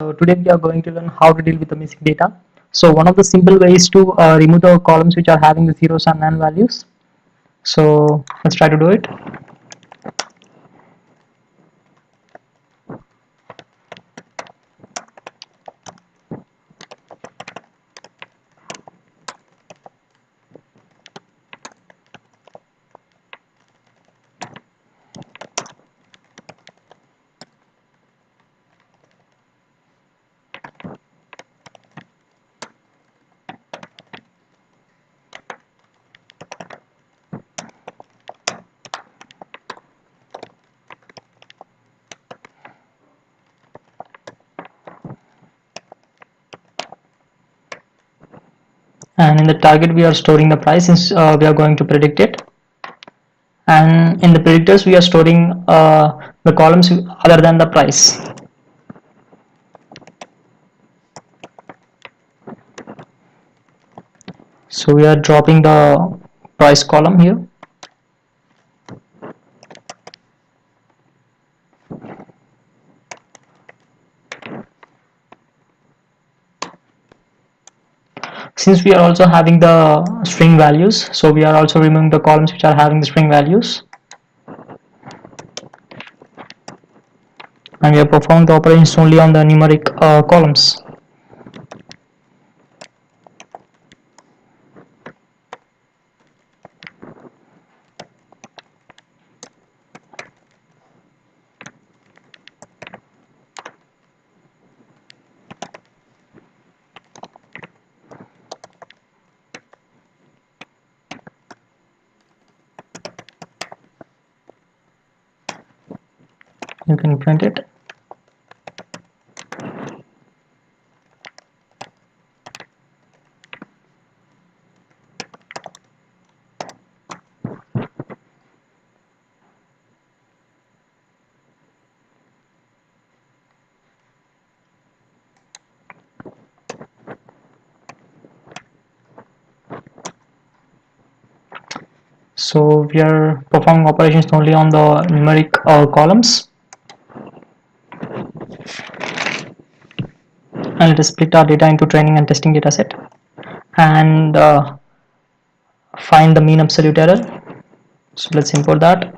So today we are going to learn how to deal with the missing data. So one of the simple ways to remove the columns which are having the zeros and none values. So let's try to do it. And in the target we are storing the price since we are going to predict it. And in the predictors we are storing the columns other than the price. So we are dropping the price column here. Since we are also having the string values, so we are also removing the columns which are having the string values. And we have performed the operations only on the numeric columns. You can print it. So we are performing operations only on the numeric columns. And let us split our data into training and testing data set and find the mean absolute error. So let's import that.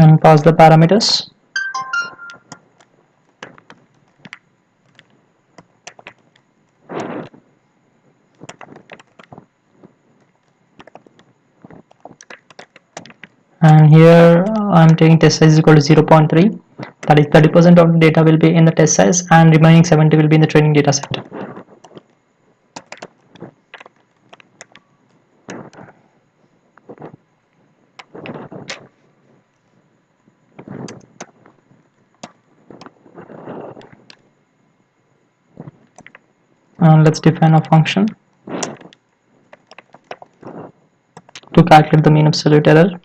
And pass the parameters. And here I'm taking test size is equal to 0.3. That is 30% of the data will be in the test size and remaining 70 will be in the training data set. And let's define a function to calculate the mean absolute error.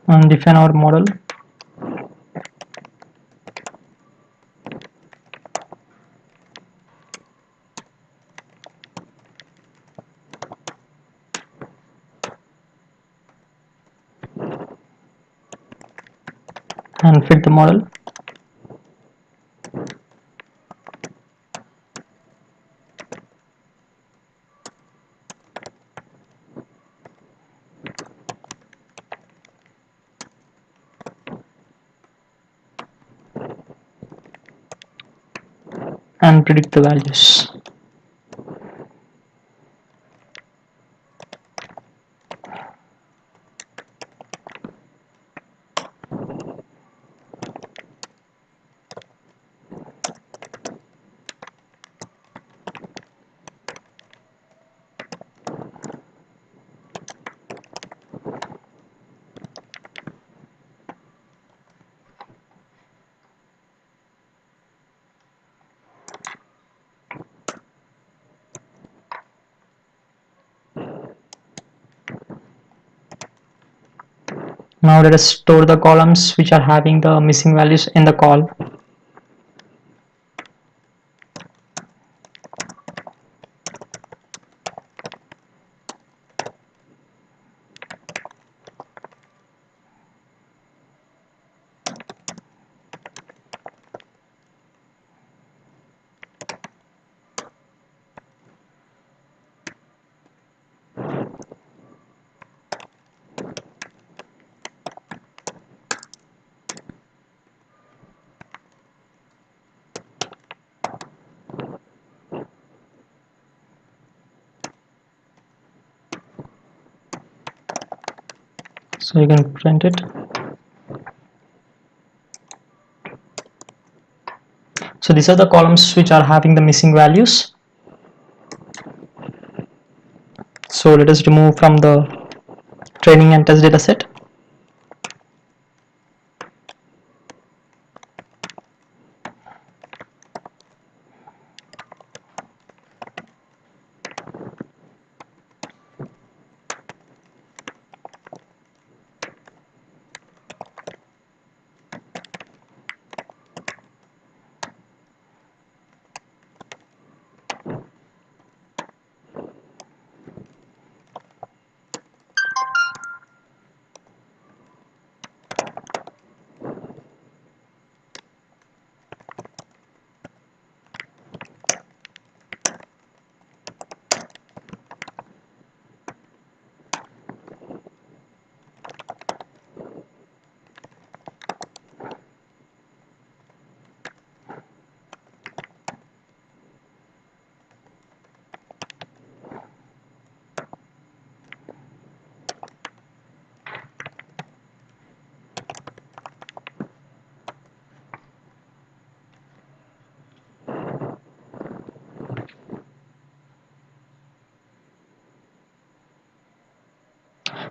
And define our model. And fit the model. and predict the values. Now let us store the columns which are having the missing values in the call. So you can print it. So these are the columns which are having the missing values. So let us remove from the training and test data set.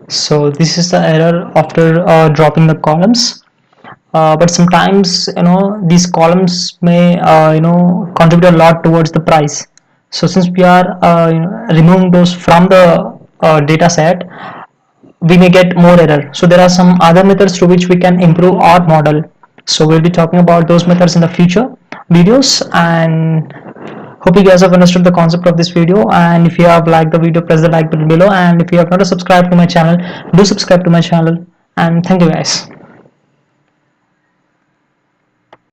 So this is the error after dropping the columns. But sometimes these columns may contribute a lot towards the price. So since we are removing those from the data set, we may get more error. So there are some other methods through which we can improve our model. So we'll be talking about those methods in the future videos, and hope you guys have understood the concept of this video. And if you have liked the video, press the like button below, and if you have not subscribed to my channel, do subscribe to my channel. And thank you guys.